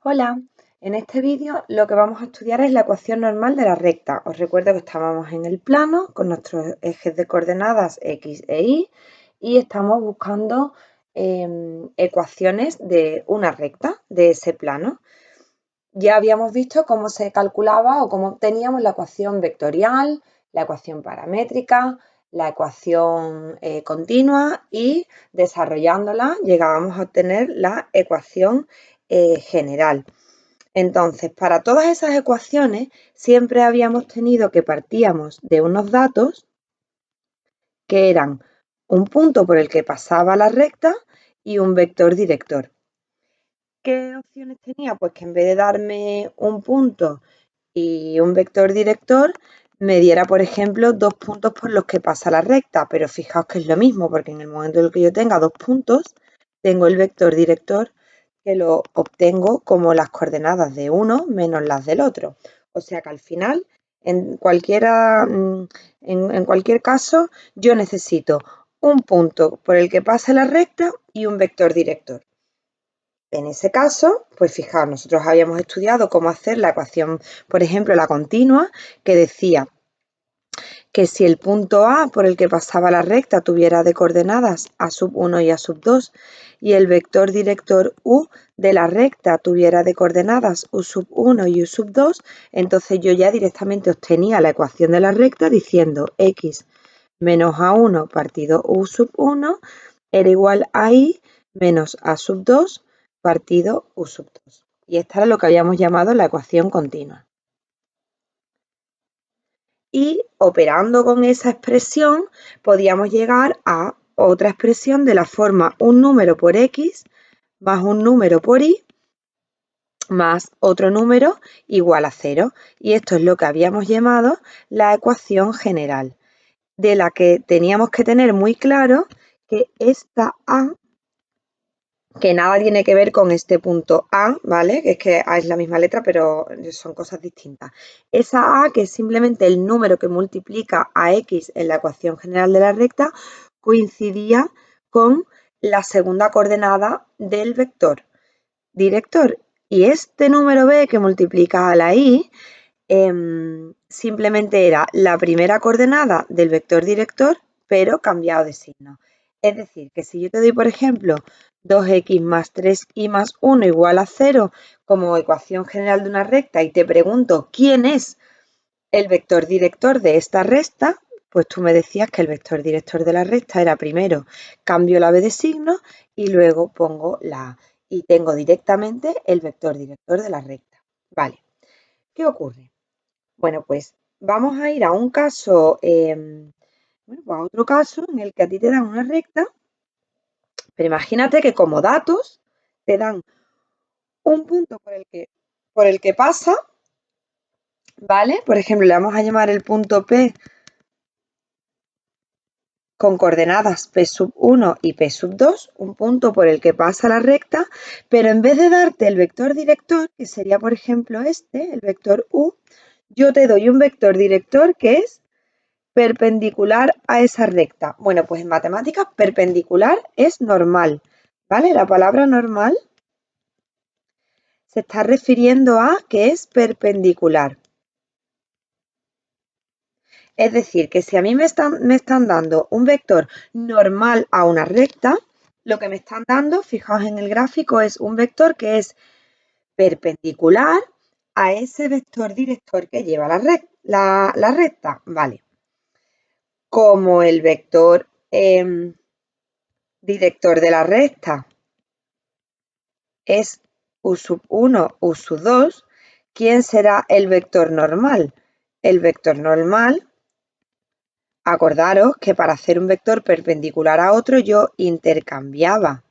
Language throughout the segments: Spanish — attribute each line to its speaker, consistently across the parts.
Speaker 1: Hola, en este vídeo lo que vamos a estudiar es la ecuación normal de la recta. Os recuerdo que estábamos en el plano con nuestros ejes de coordenadas X e Y estamos buscando ecuaciones de una recta de ese plano. Ya habíamos visto cómo se calculaba o cómo obteníamos la ecuación vectorial, la ecuación paramétrica, la ecuación continua y desarrollándola llegábamos a obtener la ecuación general. Entonces, para todas esas ecuaciones siempre habíamos tenido que partíamos de unos datos que eran un punto por el que pasaba la recta y un vector director. ¿Qué opciones tenía? Pues que en vez de darme un punto y un vector director, me diera, por ejemplo, dos puntos por los que pasa la recta, pero fijaos que es lo mismo, porque en el momento en el que yo tenga dos puntos, tengo el vector director que lo obtengo como las coordenadas de uno menos las del otro. O sea que al final, en cualquier caso, yo necesito un punto por el que pase la recta y un vector director. En ese caso, pues fijaos, nosotros habíamos estudiado cómo hacer la ecuación, por ejemplo, la continua, que decía que si el punto A por el que pasaba la recta tuviera de coordenadas A1 y A2 y el vector director U de la recta tuviera de coordenadas U1 y U2, entonces yo ya directamente obtenía la ecuación de la recta diciendo X menos A1 partido U1 era igual a Y menos A2 partido U2. Y esta era lo que habíamos llamado la ecuación continua. Y operando con esa expresión podíamos llegar a otra expresión de la forma un número por X más un número por Y más otro número igual a 0. Y esto es lo que habíamos llamado la ecuación general, de la que teníamos que tener muy claro que esta A, que nada tiene que ver con este punto A, ¿vale? Que es que A es la misma letra, pero son cosas distintas. Esa A, que es simplemente el número que multiplica a X en la ecuación general de la recta, coincidía con la segunda coordenada del vector director. Y este número B que multiplica a la Y simplemente era la primera coordenada del vector director, pero cambiado de signo. Es decir, que si yo te doy, por ejemplo, 2x más 3y más 1 igual a 0 como ecuación general de una recta y te pregunto quién es el vector director de esta recta, pues tú me decías que el vector director de la recta era primero cambio la b de signo y luego pongo la a y tengo directamente el vector director de la recta. Vale, ¿qué ocurre? Bueno, pues vamos a ir a un caso, pues a otro caso en el que a ti te dan una recta, pero imagínate que como datos te dan un punto por el que pasa, ¿vale? Por ejemplo, le vamos a llamar el punto P con coordenadas P1 y P2, un punto por el que pasa la recta, pero en vez de darte el vector director, que sería por ejemplo este, el vector U, yo te doy un vector director que es perpendicular a esa recta. Bueno, pues en matemáticas perpendicular es normal, ¿vale? La palabra normal se está refiriendo a que es perpendicular. Es decir, que si a mí me están dando un vector normal a una recta, lo que me están dando, fijaos en el gráfico, es un vector que es perpendicular a ese vector director que lleva la recta. Vale. Como el vector director de la recta es U1, U2, ¿quién será el vector normal? El vector normal, acordaros que para hacer un vector perpendicular a otro yo intercambiaba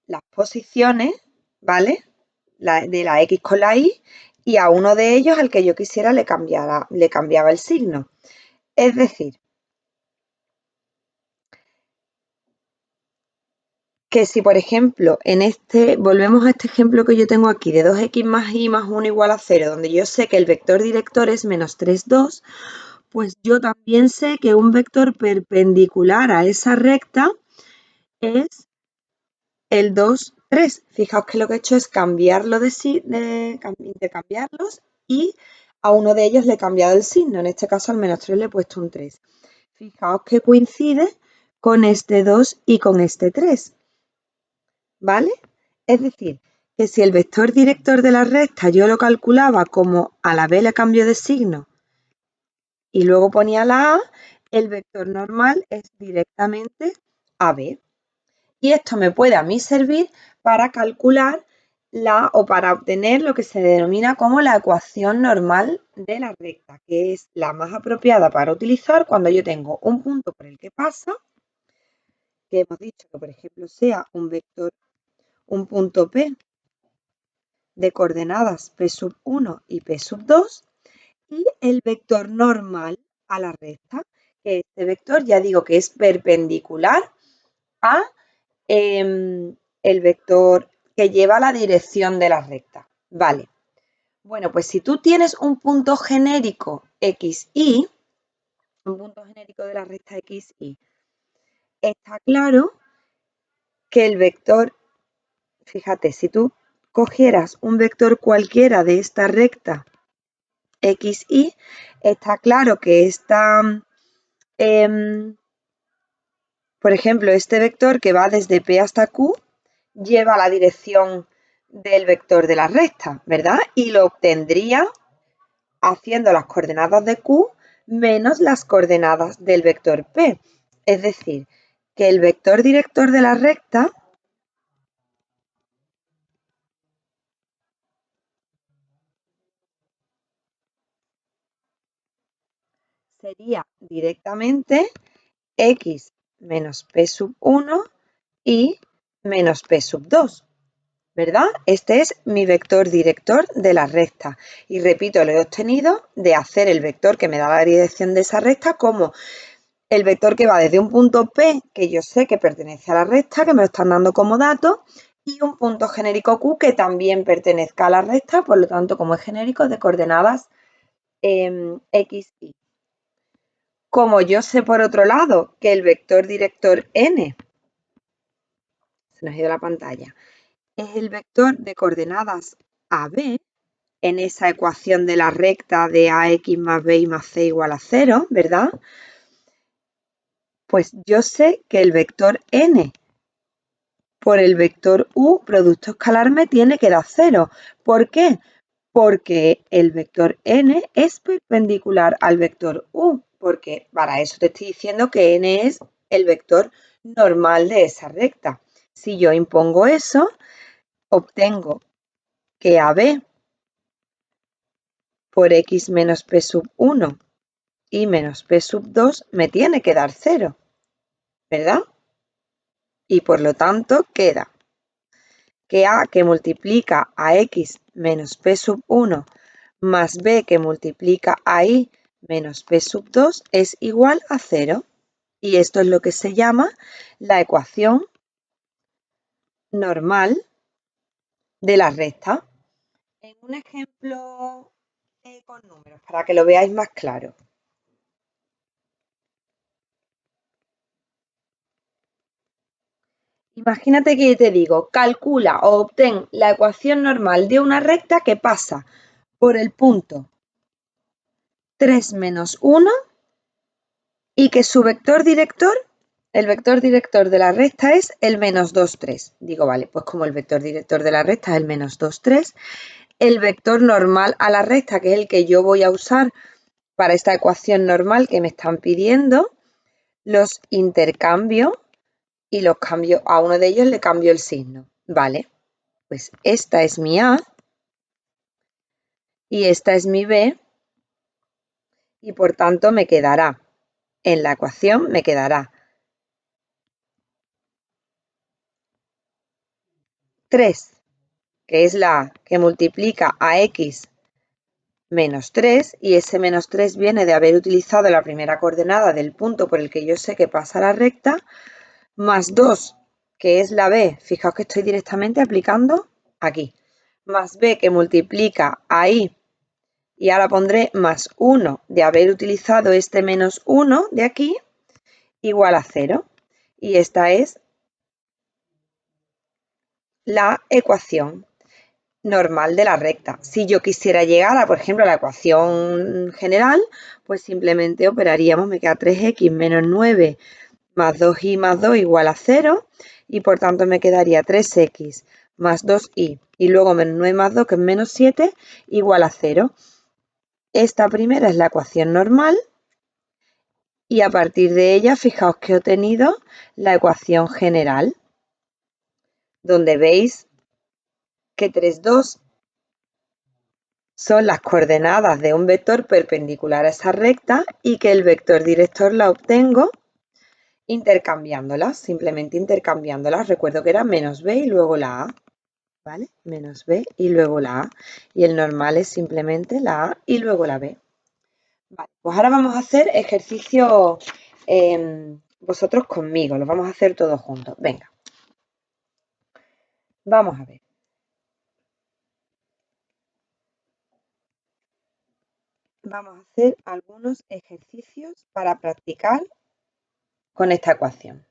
Speaker 1: las posiciones, ¿vale? De la X con la Y y a uno de ellos al que yo quisiera le cambiaba el signo. Es decir, que si, por ejemplo, volvemos a este ejemplo que yo tengo aquí de 2x más y más 1 igual a 0, donde yo sé que el vector director es menos 3, 2, pues yo también sé que un vector perpendicular a esa recta es el 2, 3. Fijaos que lo que he hecho es cambiarlo intercambiarlos y a uno de ellos le he cambiado el signo. En este caso al menos 3 le he puesto un 3. Fijaos que coincide con este 2 y con este 3. ¿Vale? Es decir, que si el vector director de la recta yo lo calculaba como a la b le cambio de signo y luego ponía la a, el vector normal es directamente AB. Y esto me puede a mí servir para calcular o para obtener lo que se denomina como la ecuación normal de la recta, que es la más apropiada para utilizar cuando yo tengo un punto por el que pasa, que hemos dicho que por ejemplo sea un punto P de coordenadas P sub 1 y P sub 2 y el vector normal a la recta, que este vector ya digo que es perpendicular a el vector que lleva la dirección de la recta. Vale. Bueno, pues si tú tienes un punto genérico xy, un punto genérico de la recta xy, está claro que el vector, fíjate, si tú cogieras un vector cualquiera de esta recta xy, está claro que por ejemplo, este vector que va desde P hasta Q lleva la dirección del vector de la recta, ¿verdad? Y lo obtendría haciendo las coordenadas de Q menos las coordenadas del vector P. Es decir, que el vector director de la recta sería directamente x menos p sub 1 y menos p sub 2. ¿Verdad? Este es mi vector director de la recta. Y repito, lo he obtenido de hacer el vector que me da la dirección de esa recta como el vector que va desde un punto P, que yo sé que pertenece a la recta, que me lo están dando como dato, y un punto genérico Q que también pertenezca a la recta, por lo tanto, como es genérico, de coordenadas X, Y. Como yo sé, por otro lado, que el vector director N, se nos ha ido la pantalla, es el vector de coordenadas AB, en esa ecuación de la recta de AX más BY más C igual a 0, ¿verdad? Pues yo sé que el vector N por el vector U, producto escalar, me tiene que dar 0. ¿Por qué? Porque el vector N es perpendicular al vector U, porque para eso te estoy diciendo que N es el vector normal de esa recta. Si yo impongo eso, obtengo que AB por X menos P sub 1 y menos P sub 2 me tiene que dar 0, ¿verdad? Y por lo tanto queda que A que multiplica a X menos P sub 1 más B que multiplica a Y menos P sub 2 es igual a 0. Y esto es lo que se llama la ecuación normal de la recta. En un ejemplo con números, para que lo veáis más claro. Imagínate que te digo, calcula o obtén la ecuación normal de una recta que pasa por el punto 3 menos 1 y que su vector director, el vector director de la recta es el menos 2, 3. Digo, vale, pues como el vector director de la recta es el menos 2, 3, el vector normal a la recta, que es el que yo voy a usar para esta ecuación normal que me están pidiendo, los intercambio y los cambio, a uno de ellos le cambio el signo. Vale, pues esta es mi A y esta es mi B y por tanto me quedará, en la ecuación me quedará 3, que es la A, que multiplica a X menos 3 y ese menos 3 viene de haber utilizado la primera coordenada del punto por el que yo sé que pasa la recta, más 2, que es la B, fijaos que estoy directamente aplicando aquí, más B que multiplica a Y y ahora pondré más 1 de haber utilizado este menos 1 de aquí igual a 0. Y esta es la ecuación normal de la recta. Si yo quisiera llegar a, por ejemplo, a la ecuación general, pues simplemente operaríamos, me queda 3x menos 9 más 2y más 2 igual a 0 y por tanto me quedaría 3x más 2y y luego menos 9 más 2 que es menos 7 igual a 0. Esta primera es la ecuación normal y a partir de ella fijaos que he obtenido la ecuación general, donde veis que 3, 2 son las coordenadas de un vector perpendicular a esa recta y que el vector director la obtengo intercambiándolas, simplemente intercambiándolas. Recuerdo que era menos b y luego la a, ¿vale? Menos b y luego la a. Y el normal es simplemente la a y luego la b. Vale, pues ahora vamos a hacer ejercicio vosotros conmigo, los vamos a hacer todos juntos. Venga, vamos a ver. Vamos a hacer algunos ejercicios para practicar con esta ecuación.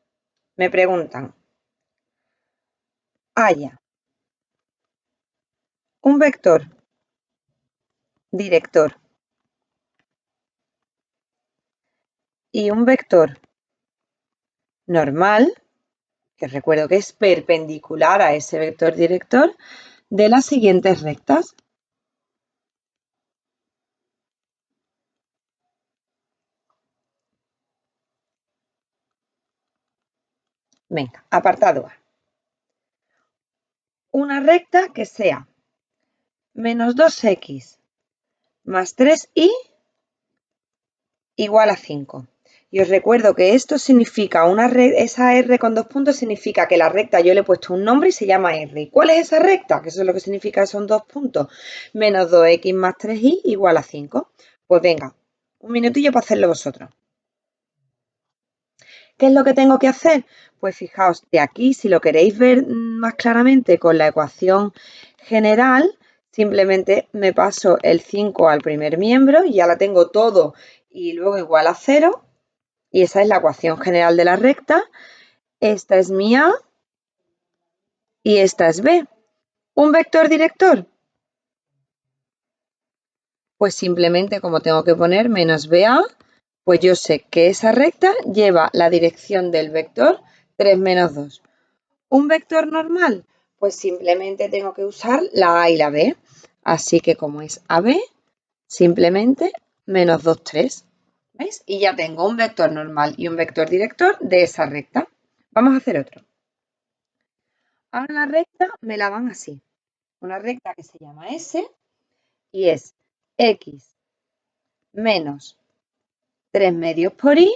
Speaker 1: Me preguntan, haya un vector director y un vector normal, que recuerdo que es perpendicular a ese vector director, de las siguientes rectas. Venga, apartado A. Una recta que sea menos 2x más 3y igual a 5. Y os recuerdo que esto significa esa R con 2 puntos significa que la recta yo le he puesto un nombre y se llama R. ¿Y cuál es esa recta? Que eso es lo que significa, son 2 puntos. Menos 2x más 3y igual a 5. Pues venga, un minutillo para hacerlo vosotros. ¿Qué es lo que tengo que hacer? Pues fijaos, de aquí, si lo queréis ver más claramente con la ecuación general, simplemente me paso el 5 al primer miembro y ya la tengo todo y luego igual a 0. Y esa es la ecuación general de la recta. Esta es mi A y esta es B. ¿Un vector director? Pues simplemente como tengo que poner menos BA, pues yo sé que esa recta lleva la dirección del vector 3 menos 2. ¿Un vector normal? Pues simplemente tengo que usar la A y la B. Así que como es AB, simplemente menos 2, 3. ¿Veis? Y ya tengo un vector normal y un vector director de esa recta. Vamos a hacer otro. Ahora la recta me la dan así. Una recta que se llama S y es X menos 3 medios por Y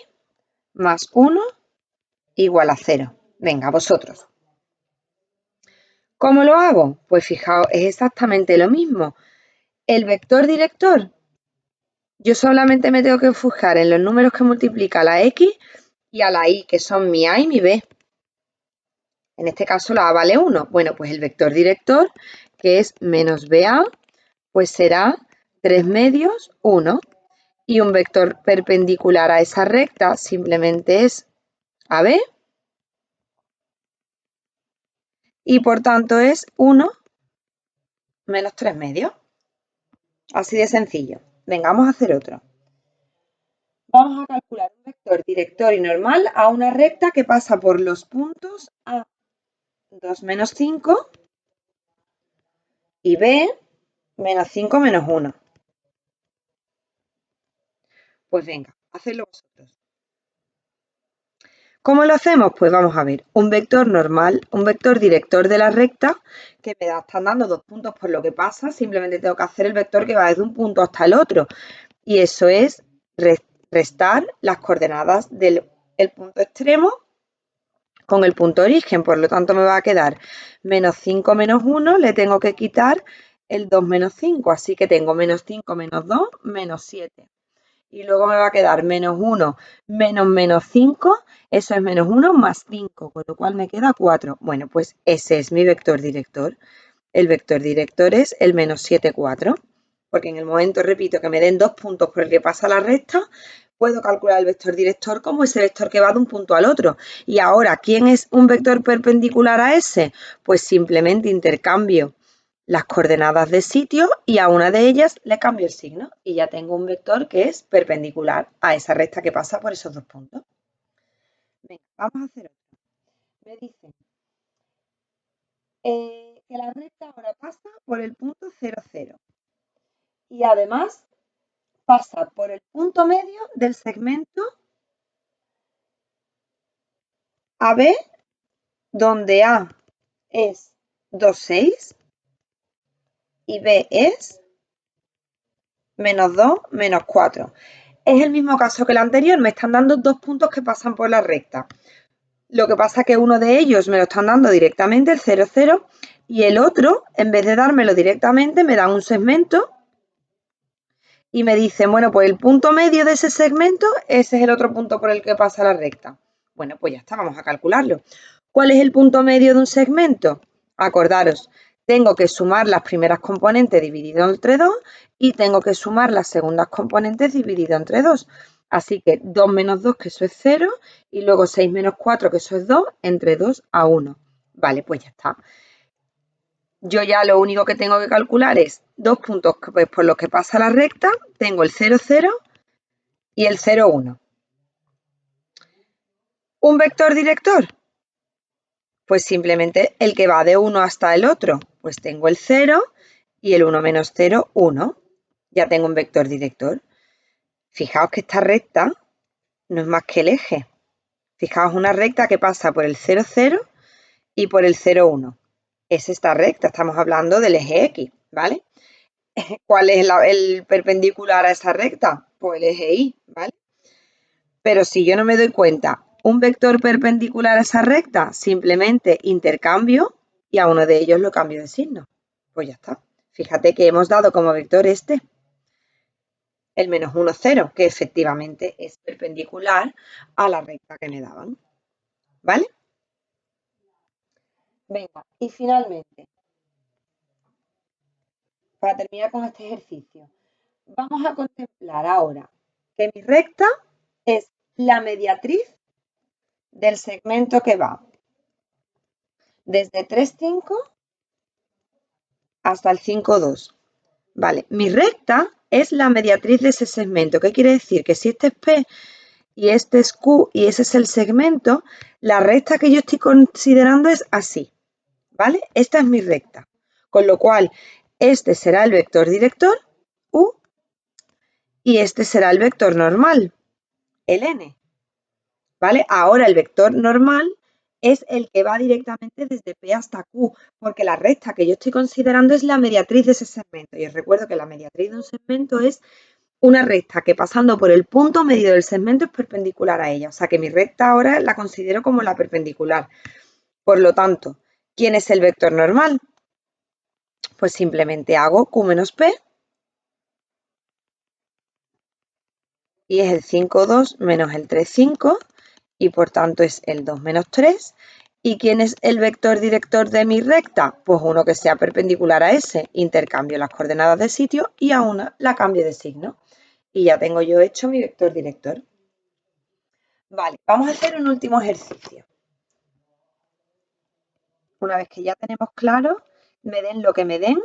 Speaker 1: más 1 igual a 0. Venga, vosotros. ¿Cómo lo hago? Pues fijaos, es exactamente lo mismo. El vector director, yo solamente me tengo que fijar en los números que multiplica la X y a la Y, que son mi A y mi B. En este caso la A vale 1. Bueno, pues el vector director, que es menos BA, pues será 3 medios 1. Y un vector perpendicular a esa recta simplemente es AB. Y por tanto es 1 menos 3 medios. Así de sencillo. Venga, vamos a hacer otro. Vamos a calcular un vector director y normal a una recta que pasa por los puntos A 2 menos 5 y B menos 5 menos 1. Pues venga, hacedlo vosotros. ¿Cómo lo hacemos? Pues vamos a ver, un vector normal, un vector director de la recta que me están dando 2 puntos por lo que pasa, simplemente tengo que hacer el vector que va desde un punto hasta el otro. Y eso es restar las coordenadas del punto extremo con el punto origen. Por lo tanto, me va a quedar menos 5 menos 1, le tengo que quitar el 2 menos 5. Así que tengo menos 5 menos 2, menos 7. Y luego me va a quedar menos 1 menos menos 5, eso es menos 1 más 5, con lo cual me queda 4. Bueno, pues ese es mi vector director. El vector director es el menos 7, 4, porque en el momento, repito, que me den 2 puntos por el que pasa la recta, puedo calcular el vector director como ese vector que va de un punto al otro. Y ahora, ¿quién es un vector perpendicular a ese? Pues simplemente intercambio las coordenadas de sitio y a una de ellas le cambio el signo y ya tengo un vector que es perpendicular a esa recta que pasa por esos dos puntos. Venga, vamos a hacer otro. Me dicen que la recta ahora pasa por el punto 0, 0 y además pasa por el punto medio del segmento AB, donde A es 2, 6 y B es menos 2, menos 4. Es el mismo caso que el anterior, me están dando dos puntos que pasan por la recta. Lo que pasa es que uno de ellos me lo están dando directamente, el 0, 0, y el otro, en vez de dármelo directamente, me dan un segmento y me dicen, bueno, pues el punto medio de ese segmento, ese es el otro punto por el que pasa la recta. Bueno, pues ya está, vamos a calcularlo. ¿Cuál es el punto medio de un segmento? Acordaros, tengo que sumar las primeras componentes dividido entre 2 y tengo que sumar las segundas componentes dividido entre 2. Así que 2 menos 2, que eso es 0, y luego 6 menos 4, que eso es 2, entre 2 a 1. Vale, pues ya está. Yo ya lo único que tengo que calcular es dos puntos pues, por los que pasa la recta. Tengo el 0, 0 y el 0, 1. ¿Un vector director? Pues simplemente el que va de uno hasta el otro. Pues tengo el 0 y el 1 menos 0, 1. Ya tengo un vector director. Fijaos que esta recta no es más que el eje. Fijaos una recta que pasa por el 0, 0 y por el 0, 1. Es esta recta, estamos hablando del eje X, ¿vale? ¿Cuál es el perpendicular a esa recta? Pues el eje Y, ¿vale? Pero si yo no me doy cuenta, un vector perpendicular a esa recta, simplemente intercambio y a uno de ellos lo cambio de signo. Pues ya está. Fíjate que hemos dado como vector este, el menos 1, 0, que efectivamente es perpendicular a la recta que me daban. ¿Vale? Venga, y finalmente, para terminar con este ejercicio, vamos a contemplar ahora que mi recta es la mediatriz del segmento que va desde 3,5 hasta el 5,2. Vale, mi recta es la mediatriz de ese segmento. ¿Qué quiere decir? Que si este es P y este es Q y ese es el segmento, la recta que yo estoy considerando es así. ¿Vale? Esta es mi recta. Con lo cual, este será el vector director, U, y este será el vector normal, el N. ¿Vale? Ahora el vector normal es el que va directamente desde P hasta Q, porque la recta que yo estoy considerando es la mediatriz de ese segmento. Y os recuerdo que la mediatriz de un segmento es una recta que pasando por el punto medio del segmento es perpendicular a ella. O sea que mi recta ahora la considero como la perpendicular. Por lo tanto, ¿quién es el vector normal? Pues simplemente hago Q menos P y es el 5,2 menos el 3,5 y por tanto es el 2 menos 3. ¿Y quién es el vector director de mi recta? Pues uno que sea perpendicular a ese. Intercambio las coordenadas de sitio y a una la cambio de signo. Y ya tengo yo hecho mi vector director. Vale, vamos a hacer un último ejercicio. Una vez que ya tenemos claro, me den lo que me den,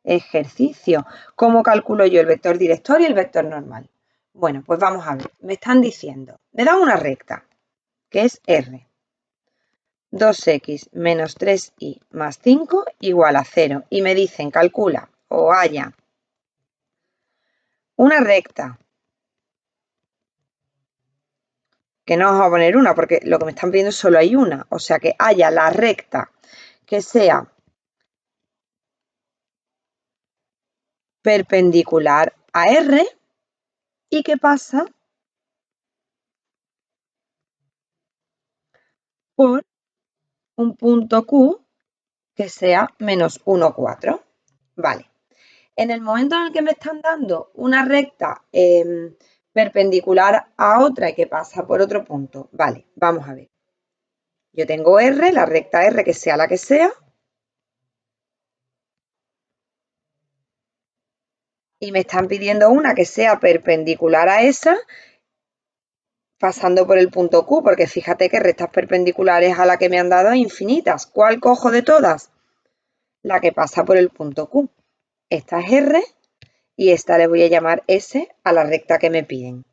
Speaker 1: ejercicio. ¿Cómo calculo yo el vector director y el vector normal? Bueno, pues vamos a ver. Me están diciendo, me dan una recta, que es R. 2x menos 3y más 5 igual a 0. Y me dicen, calcula o haya una recta, que no vamos a poner una porque lo que me están pidiendo solo hay una. O sea, que haya la recta que sea perpendicular a R y que pasa por un punto Q que sea menos 1, 4. Vale. En el momento en el que me están dando una recta perpendicular a otra y que pasa por otro punto, vale, vamos a ver. Yo tengo R, la recta R que sea la que sea, y me están pidiendo una que sea perpendicular a esa pasando por el punto Q, porque fíjate que rectas perpendiculares a la que me han dado infinitas. ¿Cuál cojo de todas? La que pasa por el punto Q. Esta es R y esta le voy a llamar S a la recta que me piden.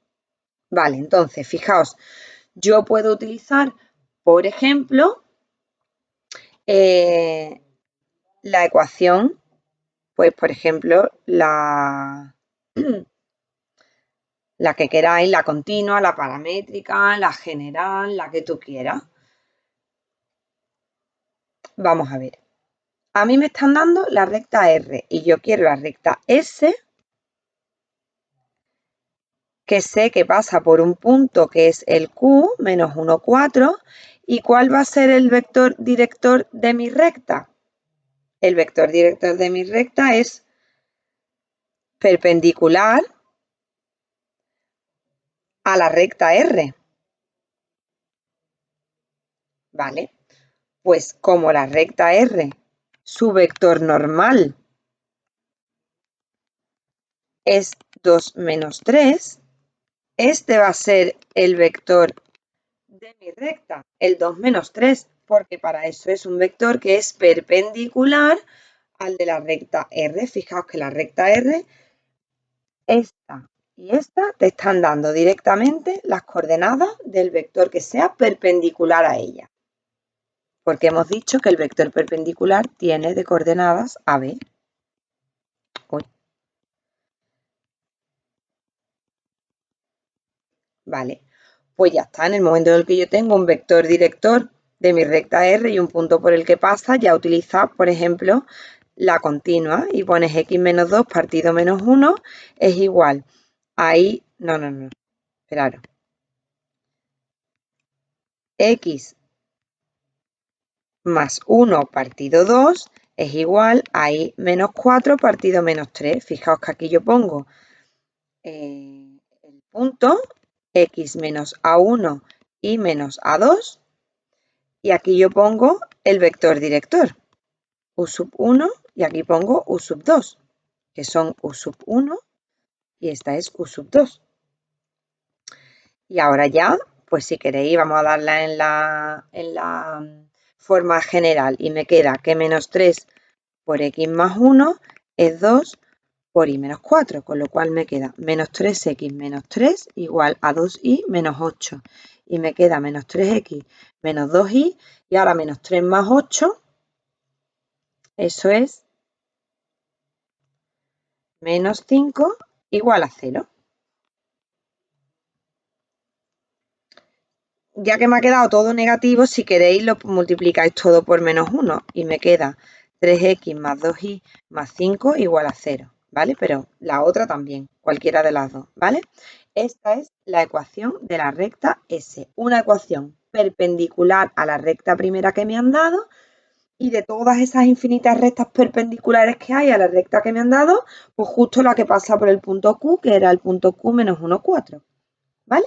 Speaker 1: Vale, entonces, fijaos, yo puedo utilizar, por ejemplo, la ecuación, pues, por ejemplo, la que queráis, la continua, la paramétrica, la general, la que tú quieras. Vamos a ver. A mí me están dando la recta R y yo quiero la recta S, que sé que pasa por un punto que es el Q, menos 1, 4. ¿Y cuál va a ser el vector director de mi recta? El vector director de mi recta es perpendicular a la recta R. ¿Vale? Pues como la recta R, su vector normal es 2 menos 3, este va a ser el vector de mi recta, el 2 menos 3, porque para eso es un vector que es perpendicular al de la recta R. Fijaos que la recta R, esta y esta, te están dando directamente las coordenadas del vector que sea perpendicular a ella. Porque hemos dicho que el vector perpendicular tiene de coordenadas AB. Uy. Vale, pues ya está. En el momento en el que yo tengo un vector director de mi recta R y un punto por el que pasa, ya utiliza, por ejemplo, la continua y pones x menos 2 partido menos 1 es igual. Ahí, no, esperaros. X más 1 partido 2 es igual a y menos 4 partido menos 3. Fijaos que aquí yo pongo el punto x menos a1 y menos a2 y aquí yo pongo el vector director u sub 1 y aquí pongo u sub 2 que son u sub 1 y esta es u sub 2. Y ahora ya, pues si queréis vamos a darla en la forma general y me queda que menos 3 por x más 1 es 2 por y menos 4, con lo cual me queda menos 3x menos 3 igual a 2y menos 8. Y me queda menos 3x menos 2y y ahora menos 3 más 8, eso es menos 5 igual a 0. Ya que me ha quedado todo negativo, si queréis lo multiplicáis todo por menos 1 y me queda 3x más 2y más 5 igual a 0, ¿vale? Pero la otra también, cualquiera de las dos, ¿vale? Esta es la ecuación de la recta S, una ecuación perpendicular a la recta primera que me han dado y de todas esas infinitas rectas perpendiculares que hay a la recta que me han dado, pues justo la que pasa por el punto Q, que era el punto Q menos 1, 4, ¿vale?